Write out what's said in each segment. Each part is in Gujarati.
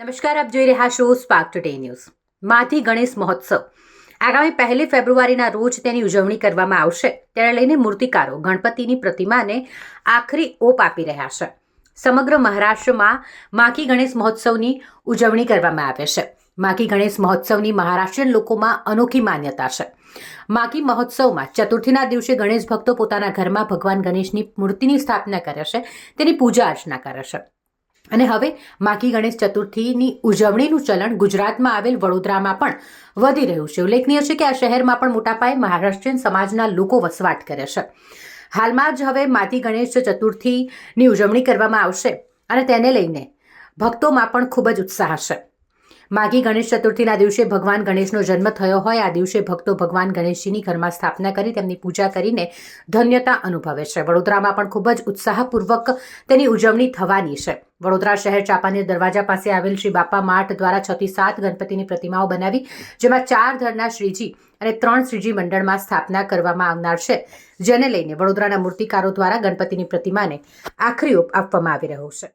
નમસ્કાર, આપ જોઈ રહ્યા છો સ્પાર્ક ટુડે ન્યૂઝ. માથી ગણેશ મહોત્સવ આગામી 1 ફેબ્રુઆરીના રોજ તેની ઉજવણી કરવામાં આવશે. તેને લઈને મૂર્તિકારો ગણપતિની પ્રતિમાને આખરી ઓપ આપી રહ્યા છે. સમગ્ર મહારાષ્ટ્રમાં માખી ગણેશ મહોત્સવની ઉજવણી કરવામાં આવે છે. માખી ગણેશ મહોત્સવની મહારાષ્ટ્રીયન લોકોમાં અનોખી માન્યતા છે. માખી મહોત્સવમાં ચતુર્થીના દિવસે ગણેશ ભક્તો પોતાના ઘરમાં ભગવાન ગણેશની મૂર્તિની સ્થાપના કરે છે, તેની પૂજા અર્ચના કરે છે. અને હવે માખી ગણેશ ચતુર્થીની ઉજવણીનું ચલણ ગુજરાતમાં આવેલ વડોદરામાં પણ વધી રહ્યું છે. ઉલ્લેખનીય છે કે આ શહેરમાં પણ મોટા પાયે મહારાષ્ટ્રીયન સમાજના લોકો વસવાટ કરે છે. હાલમાં જ હવે માખી ગણેશ ચતુર્થીની ઉજવણી કરવામાં આવશે અને તેને લઈને ભક્તોમાં પણ ખૂબ જ ઉત્સાહ છે. માઘી ગણેશ ચતુર્થીના દિવસે ભગવાન ગણેશનો જન્મ થયો હોય આ દિવસે ભક્તો ભગવાન ગણેશજીની ઘરમાં સ્થાપના કરી તેમની પૂજા કરીને ધન્યતા અનુભવે છે. વડોદરામાં પણ ખૂબ જ ઉત્સાહપૂર્વક તેની ઉજવણી થવાની છે. વડોદરા શહેર ચાંપાનેર દરવાજા પાસે આવેલ શ્રી બાપા માર્ટ દ્વારા 6 થી 7 ગણપતિની પ્રતિમાઓ બનાવી, જેમાં 4 ધરના શ્રીજી અને 3 શ્રીજી મંડળમાં સ્થાપના કરવામાં આવનાર છે, જેને લઈને વડોદરાના મૂર્તિકારો દ્વારા ગણપતિની પ્રતિમાને આખરી ઓપ આપવામાં આવી રહ્યો છે.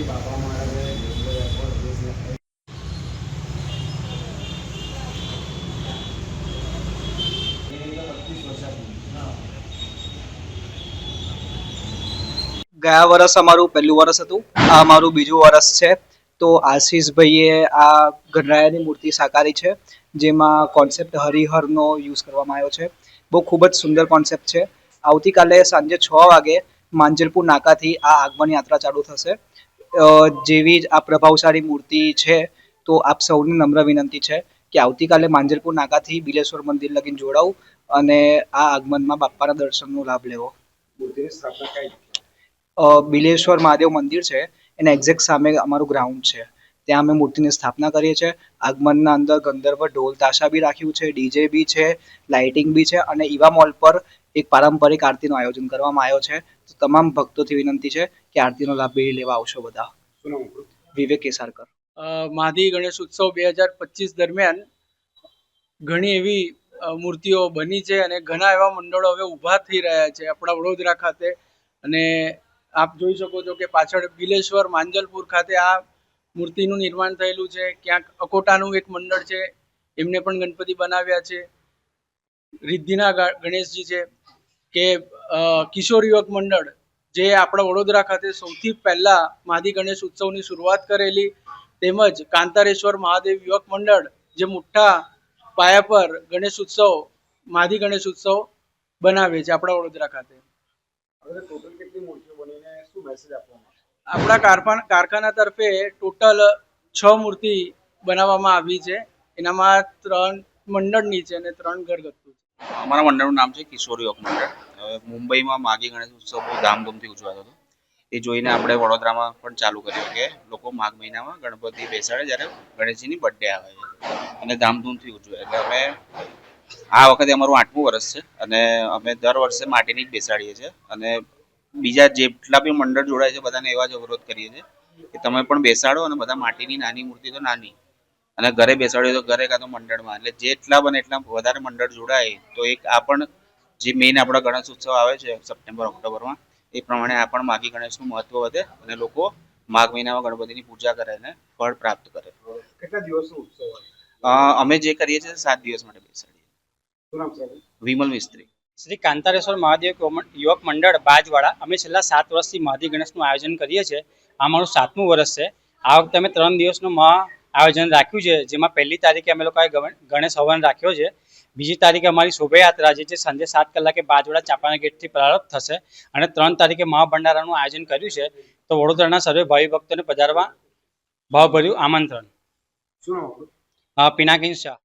બાપા મારા ગયા વર્ષ અમારું પહેલું વર્ષ હતું, આ અમારું બીજું વર્ષ છે. તો આશીષભાઈએ આ ગણરાયાની મૂર્તિ સાકારી છે, જેમાં કોન્સેપ્ટ હરિહરનો યુઝ કરવામાં આવ્યો છે. બહુ ખૂબ જ સુંદર કોન્સેપ્ટ છે. આવતીકાલે સાંજે 6 વાગે માંજલપુર નાકાથી આ આગમન યાત્રા ચાલુ થશે. જેવી જ આ પ્રભાવશાળી મૂર્તિ છે, તો આપ સૌની નમ્ર વિનંતી છે કે આવતીકાલે માંજલપુર નાકાથી બિલેશ્વર મંદિર લગીને જોડાવું અને આ આગમનમાં બાપાના દર્શનનો લાભ લેવો. મૂર્તિની સ્થાપના કઈ બિલેશ્વર મહાદેવ મંદિર છે, એના એક્ઝેક્ટ સામે અમારું ગ્રાઉન્ડ છે, ત્યાં અમે મૂર્તિની સ્થાપના કરીએ છીએ. આગમનના અંદર ગંધર્વ ઢોલ તાશા બી રાખ્યું છે, ડીજે બી છે, લાઇટિંગ બી છે અને ઈવા મોલ પર એક પારંપરિક આરતીનું આયોજન કરવામાં આવ્યો છે. તો તમામ ભક્તોથી વિનંતી છે કે આરતીનો લાભ બી લેવા આવશો બધા. વિવેક કેસારકર. માધી ગણેશ ઉત્સવ 2025 દરમિયાન ઘણી એવી મૂર્તિઓ બની છે અને ઘણા એવા મંડળો હવે ઊભા થઈ રહ્યા છે આપણા વડોદરા ખાતે. અને આપ જોઈ શકો છો કે પાછળ બિલેશ્વર માંજલપુર ખાતે આ મૂર્તિનું નિર્માણ થયેલું છે. ક્યાંક અકોટાનું એક મંડળ છે, એમને પણ ગણપતિ બનાવ્યા છે. રિદ્ધિના ગણેશજી છે કે કિશોર યુવક મંડળ, જે આપણા વડોદરા ખાતે સૌથી પહેલા માધી ગણેશ ઉત્સવની શરૂઆત કરેલી, તેમજ કાંતારેશ્વર મહાદેવ યુવક મંડળ, જે મોટા પાયા પર ગણેશ ઉત્સવ માધી ગણેશ ઉત્સવ બનાવે છે આપણા વડોદરા ખાતે. ટોટલ કેટલી મૂર્તિઓ બનીને શું મેસેજ આપવામાં આપણા કારખાના તરફે ટોટલ 6 મૂર્તિ બનાવવામાં આવી છે. એનામાં 3 મંડળની છે અને 3 ઘરગથ્થુ છે. અમારા મંડળનું નામ છે કિશોર યુવક મંડળ. મુંબઈમાં માઘી ગણેશ ઉત્સવ બહુ ધામધૂમથી ઉજવાતો હતો. એ જોઈને આપણે વડોદરામાં પણ ચાલુ કર્યું કે લોકો માઘ મહિનામાં ગણપતિ બેસાડે જ્યારે ગણેશજીની બર્થડે આવે છે અને ધામધૂમથી ઉજવે. એટલે અમે આ વખતે અમારું 8મું વર્ષ છે અને અમે દર વર્ષે માટીની જ બેસાડીએ છીએ અને બીજા જેટલા બી મંડળ જોડાય છે બધાને એવા જ અવરોધ કરીએ છીએ કે તમે પણ બેસાડો અને બધા માટીની નાની મૂર્તિ તો નાની અને ઘરે બેસાડ્યો તો ઘરે કાં તો મંડળમાં. એટલે જેટલા બને એટલા વધારે મંડળ જોડાય તો એક આ પણ જે મેઇન આપણા ગણેશ ઉત્સવ આવે છે સપ્ટેમ્બર ઓક્ટોબરમાં, એ પ્રમાણે આ પણ માઘી ગણેશનું મહત્વ વધે અને લોકો માઘ મહિનામાં ગણપતિની પૂજા કરે અને ફળ પ્રાપ્ત કરે. કેટલા દિવસનો ઉત્સવ હોય? અમે જે કરીએ છીએ 7 દિવસ માટે બેસાડીએ. શું નામ છે? વિમલ મિસ્ત્રી. શ્રી કાંતારેશ્વર મહાદેવ યુવક મંડળ બાજવાડા. અમે છેલ્લા 7 વર્ષથી માધી ગણેશનું આયોજન કરીએ છીએ. આ અમારું 7મું વર્ષ છે. આ વખતે અમે 3 દિવસનું આયોજન રાખ્યું છે, જેમાં 1લી તારીખે અમે લોકોએ ગણેશ હવન રાખ્યો છે. બીજી તારીખે અમારી શોભાયાત્રા જે છે સાંજે 7 કલાકે બાજવાડા ચાંપાનેર ગેટથી પ્રારંભ થશે અને 3 તારીખે મહાભંડારાનું આયોજન કર્યું છે. તો વડોદરાના સર્વે ભાવિ ભક્તોને પધારવા ભાવભર્યું આમંત્રણ. શું નામ? પિનાકિન શાહ.